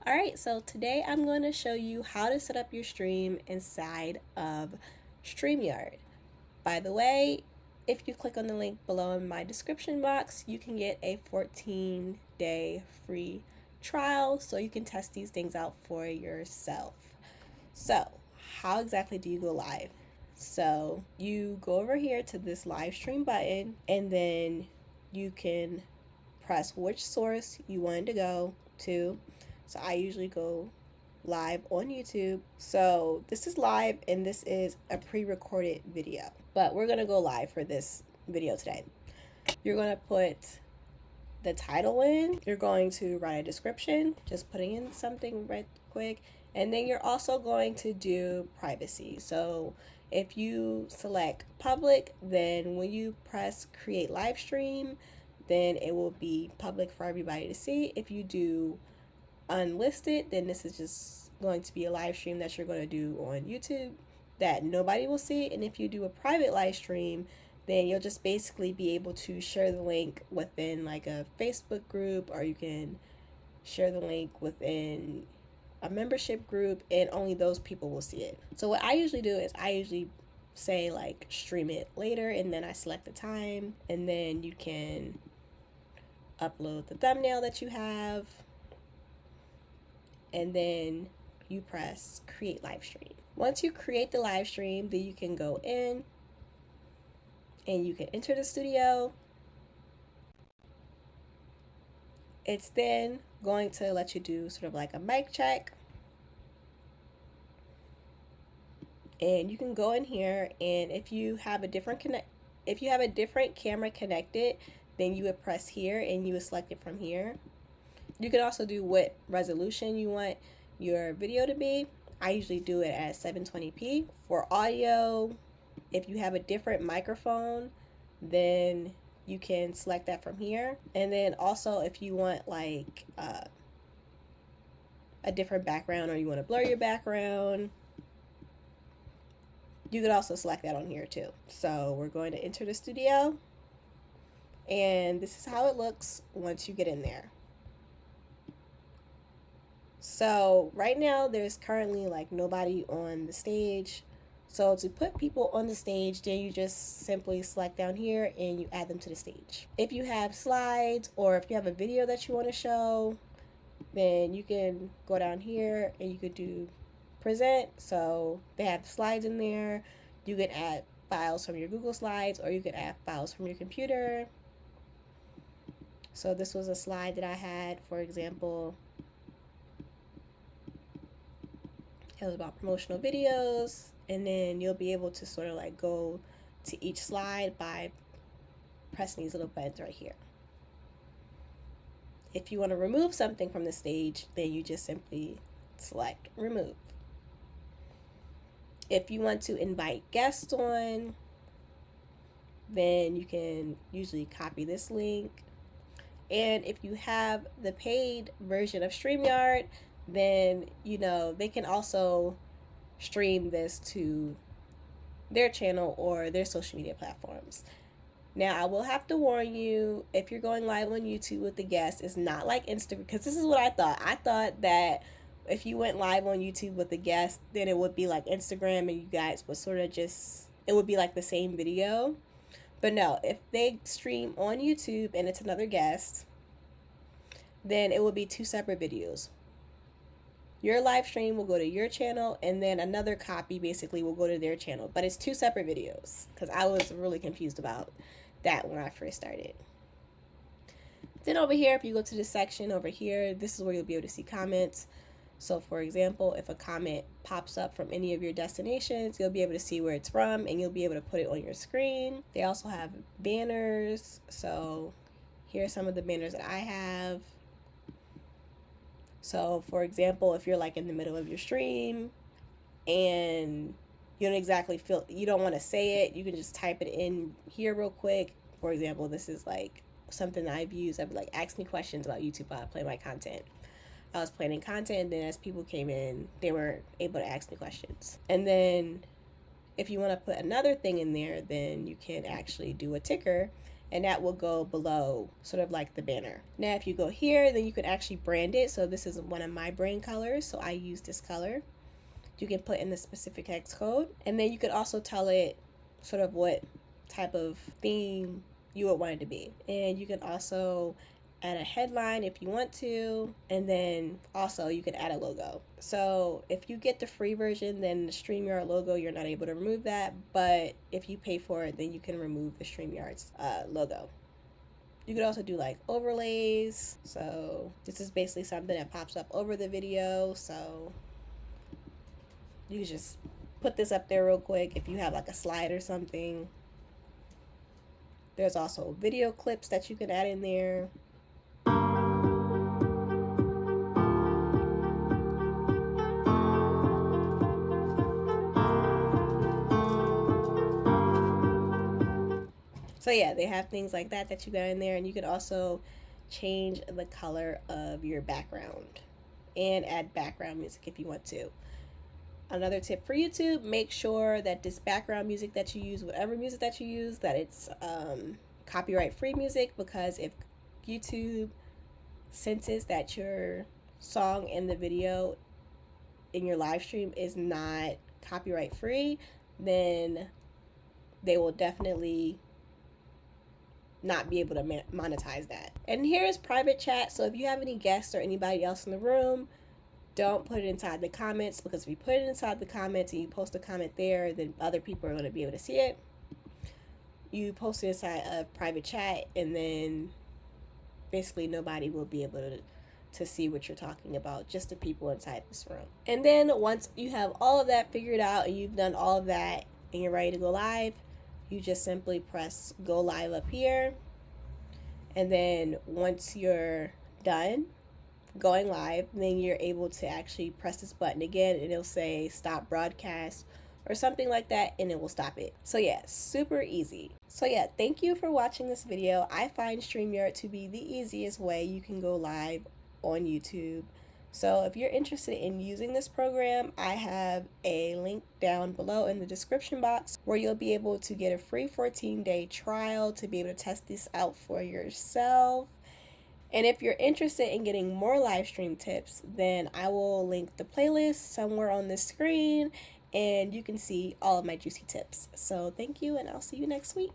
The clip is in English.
Alright, so today I'm going to show you how to set up your stream inside of StreamYard. By the way, if you click on the link below in my description box, you can get a 14-day free trial so you can test these things out for yourself. So, how exactly do you go live? So, you go over here to this live stream button and then you can press which source you wanted to go to. So I usually go live on YouTube. So this is live and this is a pre-recorded video, but we're gonna go live for this video today. You're gonna put the title in, you're going to write a description, just putting in something right quick, and then you're also going to do privacy. So if you select public, then when you press create live stream, then it will be public for everybody to see. If you do unlisted, then this is just going to be a live stream that you're going to do on YouTube that nobody will see. And if you do a private live stream, then you'll just basically be able to share the link within like a Facebook group, or you can share the link within a membership group and only those people will see it. So what I usually do is I usually say like stream it later, and then I select the time, and then you can upload the thumbnail that you have, and then you press create live stream. Once you create the live stream, then you can go in and you can enter the studio. It's then going to let you do sort of like a mic check. And you can go in here, and if you have a different camera connected, then you would press here and you would select it from here. You can also do what resolution you want your video to be. I usually do it at 720p. For audio, if you have a different microphone, then you can select that from here. And then also if you want like a different background, or you want to blur your background, you could also select that on here too. So we're going to enter the studio, and this is how it looks once you get in there. So right now there's currently like nobody on the stage. So to put people on the stage, then you just simply select down here and you add them to the stage. If you have slides, or if you have a video that you want to show, then you can go down here and you could do present. So they have slides in there. You can add files from your Google Slides, or you can add files from your computer. So this was a slide that I had, for example. It was about promotional videos, and then you'll be able to sort of like go to each slide by pressing these little buttons right here. If you want to remove something from the stage, then you just simply select remove. If you want to invite guests on, then you can usually copy this link. And if you have the paid version of StreamYard, then you know they can also stream this to their channel or their social media platforms. Now I will have to warn you, if you're going live on YouTube with the guest, it's not like Instagram, because this is what I thought that if you went live on YouTube with a guest, then it would be like Instagram and you guys would sort of just, it would be like the same video. But no, if they stream on YouTube and it's another guest, then it will be two separate videos. Your live stream will go to your channel, and then another copy basically will go to their channel. But it's two separate videos, because I was really confused about that when I first started. Then over here, if you go to this section over here, this is where you'll be able to see comments. So for example, if a comment pops up from any of your destinations, you'll be able to see where it's from, and you'll be able to put it on your screen. They also have banners. So here are some of the banners that I have. So for example, if you're like in the middle of your stream and you don't exactly feel, you don't want to say it, you can just type it in here real quick. For example, this is like something that I've used. I'd be like, ask me questions about YouTube while I play my content. I was planning content, and then as people came in, they were able to ask me questions. And then if you want to put another thing in there, then you can actually do a ticker, and that will go below sort of like the banner. Now if you go here, then you can actually brand it. So this is one of my brand colors, so I use this color. You can put in the specific hex code, and then you could also tell it sort of what type of theme you would want it to be. And you can also add a headline if you want to, and then also you can add a logo. So if you get the free version, then the StreamYard logo, you're not able to remove that, but if you pay for it, then you can remove the StreamYard's logo. You could also do like overlays. So this is basically something that pops up over the video, so you can just put this up there real quick if you have like a slide or something. There's also video clips that you can add in there. So yeah, they have things like that that you got in there, and you can also change the color of your background and add background music if you want to. Another tip for YouTube, make sure that this background music that you use, whatever music that you use, that it's copyright free music, because if YouTube senses that your song in the video in your live stream is not copyright free, then they will definitely not be able to monetize that. And here is private chat, so if you have any guests or anybody else in the room, don't put it inside the comments, because if you put it inside the comments and you post a comment there, then other people are going to be able to see it. You post it inside a private chat, and then basically nobody will be able to see what you're talking about, just the people inside this room. And then once you have all of that figured out and you've done all of that and you're ready to go live, you just simply press go live up here. And then once you're done going live, then you're able to actually press this button again, and it'll say stop broadcast or something like that, and it will stop it. So yeah, super easy. So yeah, thank you for watching this video. I find StreamYard to be the easiest way you can go live on YouTube. So if you're interested in using this program, I have a link down below in the description box where you'll be able to get a free 14-day trial to be able to test this out for yourself. And if you're interested in getting more live stream tips, then I will link the playlist somewhere on the screen, and you can see all of my juicy tips. So thank you, and I'll see you next week.